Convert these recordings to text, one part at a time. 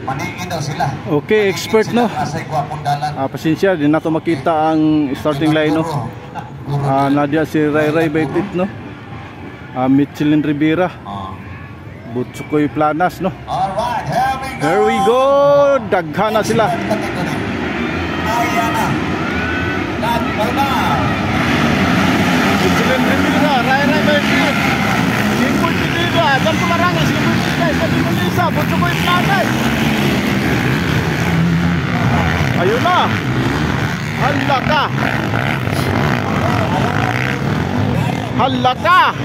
Maningin daw sila. Okay, expert no. Pasensya, di na to makita ang starting line no. Nadia si Ray Ray Baitit no. Michelin Rivera. Butsukoy Planas no. Alright, here we go. Daghan na sila. Ayan na. Michelin Rivera, Ray Ray Baitit. Simple Rivera, dan Pularangis, Simple Rivera, Indonesia, Butsukoy Planas. Ayun na. Halaka. Halaka.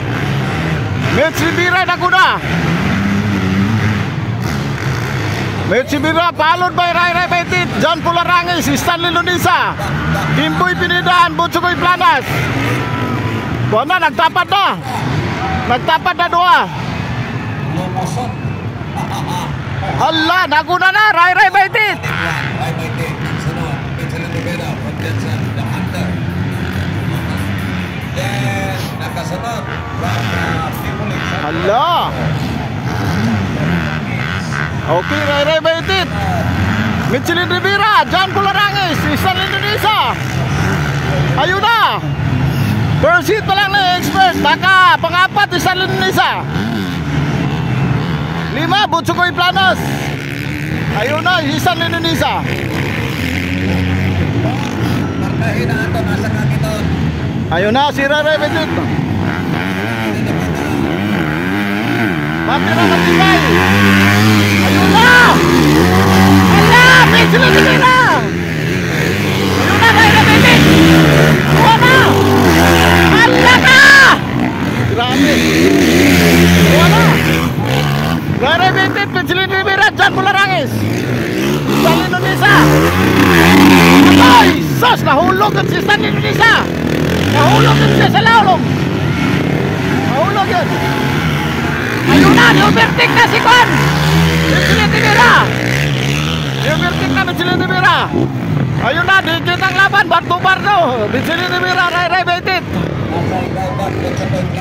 Metsibira na kuna. Metsibira followed by Ray Ray Baitit, John Pularangis, Stanley Lunisa, Kimboy Pinidaan, Butsukoy Planas. Buwan na, nagtapat na. Nagtapat na dua. Hala, naguna na Ray Ray Baitit. Hala. Okay, Ray Ray Baitit, Michelin Rivera, John Pularangis, Stanley Lunisa. Ayun na. First hit pa lang na expert. Naka pangapat Stanley Lunisa. 5 Butsukoy Planas. Ayun na, Stanley Lunisa. Ayun na si Ray Ray Baitit. Matira na tingay. Ayun na. Hala, Michelin Rivera. Ayun na Ray Ray Baitit. Tuwa na. Hala ka. Grabe. Tuwa na. Ray Ray Baitit, Michelin Rivera, John Pularangis, Stanley Lunisa. Ay, sus, nahulog at si Stanley Lunisa. Nahulog at siya sa laulong. Nahulog yun. Ayun na, overtake na si Kwan. Michelin Rivera. Overtake na Michelin Rivera. Ayun na, digit ang laban, bar-to-bar no. Michelin Rivera, Ray Ray Baitit.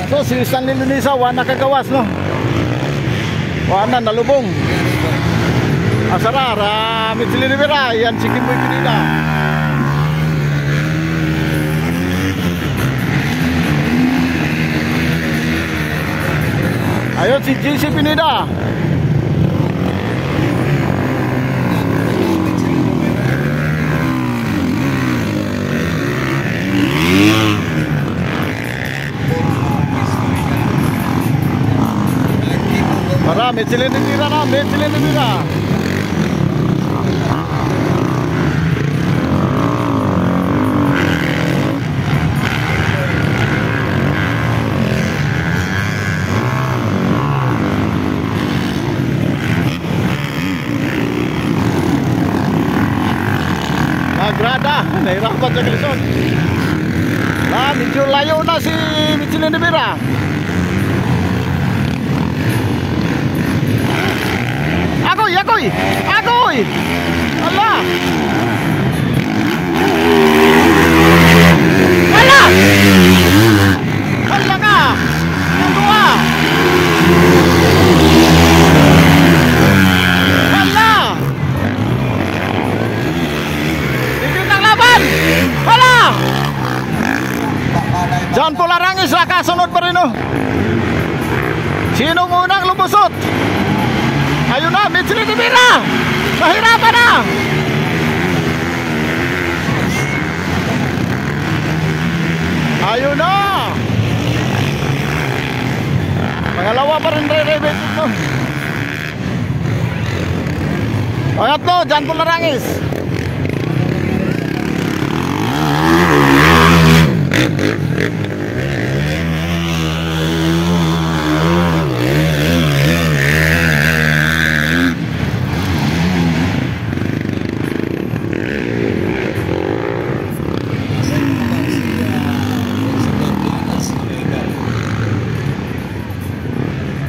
So si Stanley Lunisa, wala kagawas no. Wala, nalubong. Asarara, Michelin Rivera, yan si Kimboy Pinida. Ayun si JC Pinida. Para Michelin Rivera na, Michelin Rivera. Nagrada, nahirapan sa Quezon. Medyo layo na si Michelin Rivera. Agoy, agoy, agoy. Ala. Ala. Ala ka. Dua. Ala. Dikit ang laban. Ala. John Pularangis kasunod pa rin oh. Sinong unang lumusot? Ayun na, Michelin Rivera. Nahirapan na. Ayun na. Pangalawa pa rin Ray Ray Baitit no. Pangatlo, John Pularangis.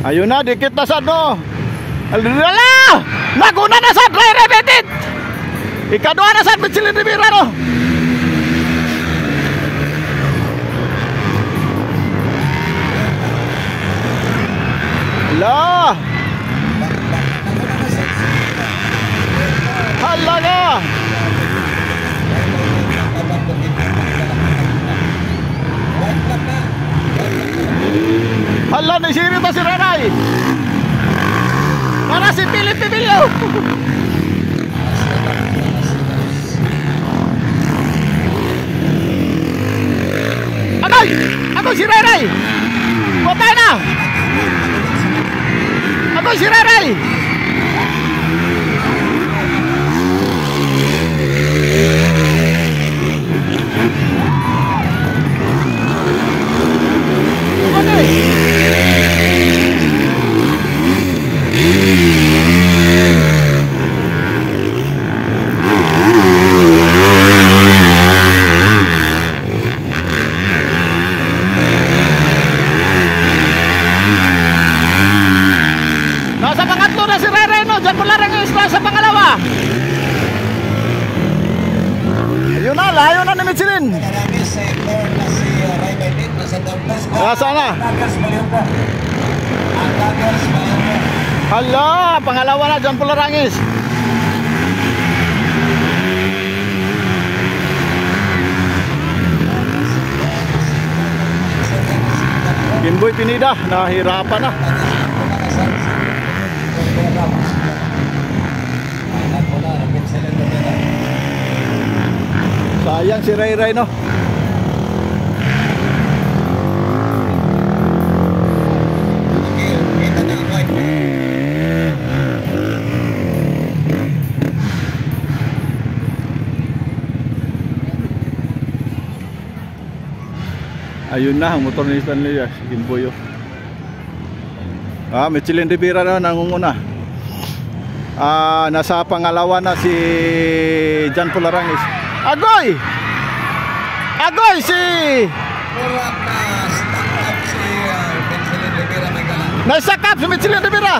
Ayun na, dikit na sad no. Alala! Naguna na sad Ray Ray Baitit. Ikadua na sad Michelin Rivera no. La! Ala, naisiri pa si Reray. Para si Philip Pibilio. Agoy! Agoy si Reray! Botay na! Agoy si Reray! Nasa pangatlo na si Rereno, John Polarangis sa pangalawa. Ayun na, layo na ni Michelin. Nasa na? Hala, pangalawa na John Polarangis. Kimboy Pinida, nahirapan na. Sayang si Ray Ray, no? Ayun na ang motor ni Stanley, si Kimboy. Michelin Rivera na nangunguna. Nasa pangalawa na si John Polarangis. Agoy! Agoy si naisakap si Michelin Rivera.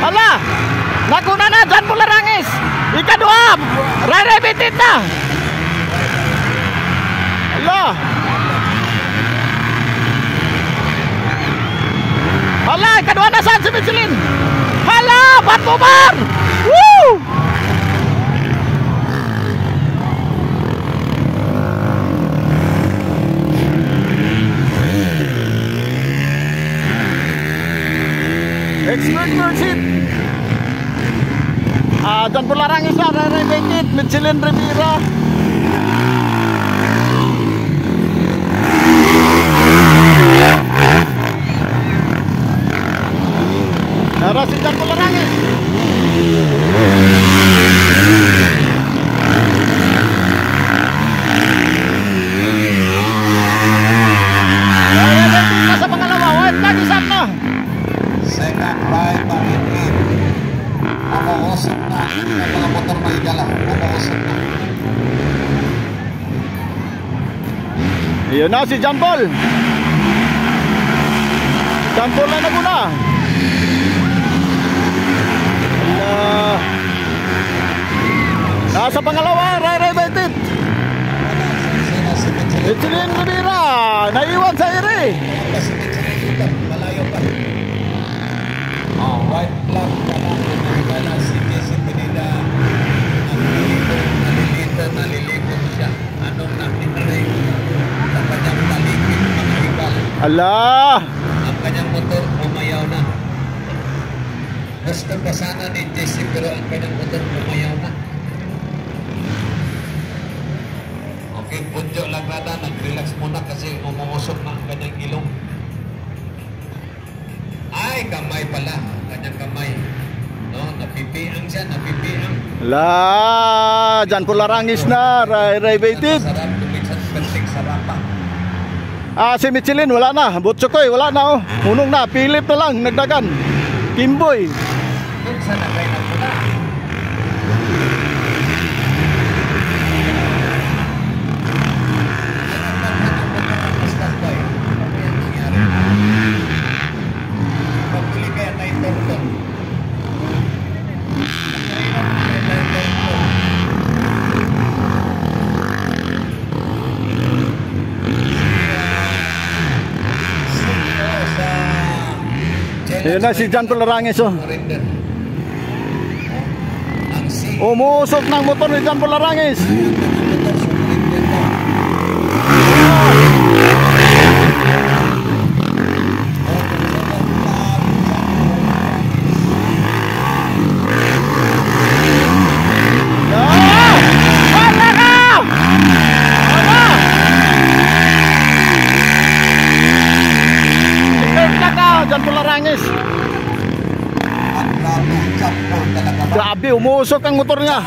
Hala, nakuna na John Polarangis. Ikadua, Ray Bitit na. Hala, hala, ikadua na saan si Michelin. Hala, Batbubar. Woo! Expert Merchant. John Polarangis na, Ray Bitit, Michelin Rivera. Nara si John Polarangis. Sa pangalawa, white lagi sana. Second right pa in. Umuusap na ang mga motor may gala. Umuusap na. Ayun na si John Paul. John Paul na muna. Nasa pangalawa, Ray Bitit. Michelin Rivera, naiwan sa ere. Malayo pa. White flag ka na si Jesse Pineda. Nalilito siya. Anong nakikinig sa kanyang paligid mga igal. Ala! Ang kanyang motor umayaw na. Gusto pa sana ni Jesse pero ang kanyang motor umayaw na. Okay, punjo lang rada. Nag-relax muna kasi umuusok na ang kanyang ilong. Ay, kamay pala. Kanyang kamay. No, napipiang siya, napipiang. La, John Polarangis na, Ray Bitit. Sarap, tumisan, penting sarapa. Si Michelin, wala na. Butsukoy, wala na, oh. Hunong na, Philip na lang, nagdagan. Kimboy. Doon sa nagay na pula. Pagpuli kaya na ito. Ayun na si John Polarangis, oh. Umusok ng motor ni John Polarangis. Jampol talaga ba? Grabe, umuusok ang motor niya.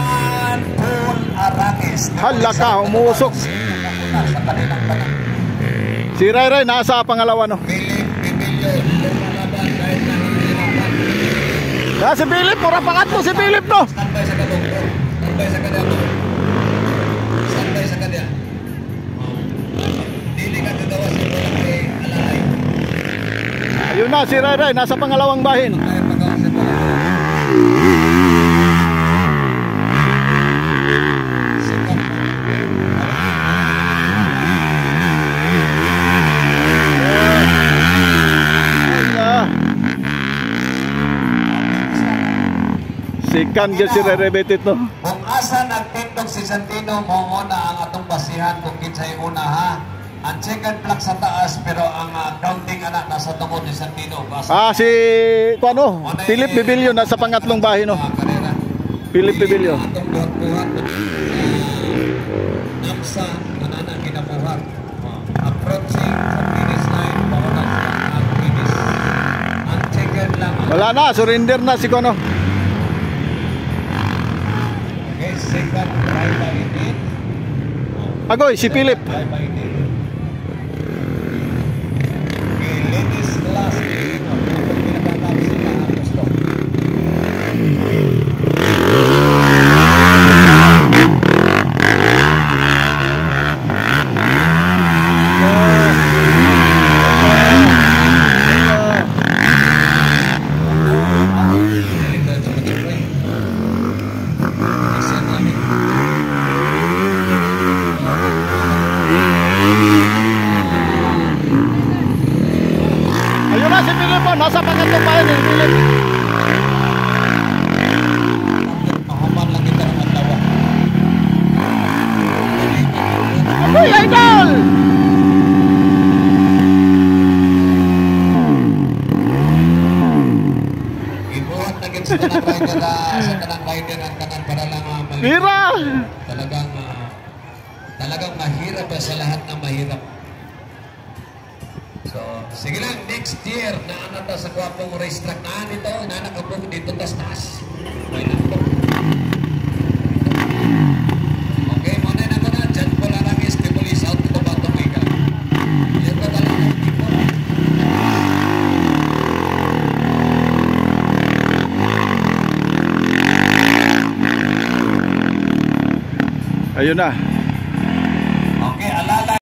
Paul Arangis. Hala ka, umuusok. Sa kanilang tanong. Si Ray Ray nasa pangalawa no. Philip Pimilio, lumalaban kahit nahihirapan. Si Philip, pura pangatlo si Philip no. Standby sa kadong, bro. Standby sa kadya, bro. Standby sa kadya. Dili ka gagawa sa mga kay Alalay. Ayun na, si Ray Ray nasa pangalawang bahin. Kaya pagawa sa mga. Sikan gyud si Ray Ray Betit no. Kung asa nagtindog si Santino, mo na ang atong basihan kung kinsay una ha. Ang second block sa taas pero ang counting anak nasa tungod ni Santino. Si Philip Bibilio nasa pangatlong bahin no. Philip Bibilio. Atong buhat-buhat. Namsa kanana kinabuhat. Approaching sa finish line, mauna siya ang finish. Ang second lang. Wala na, surrender na si Kono. Okay, second right by it. Agoy, si Philip. Right by it. Okay, ladies last. Ang pinagkakabis sila ang gusto. Ayun na si Philip po, nasa pangatlong bahin ni Philip. Mahaman lang kita ng atawa. Agoy, idol! Ibuhat na gid sa tanang rider sa tanang rider ang tanan para lang Mira! talagang mahirap sa lahat ng mahirap. So, sige lang, next year na anata sa kwapong racetrack na nito, nanakabog dito tas-tas. May nako. Okay, muna na ko na. Diyan po lang ang Estibuli South to Batomica. Yan po talaga ang tipo. Ayun na.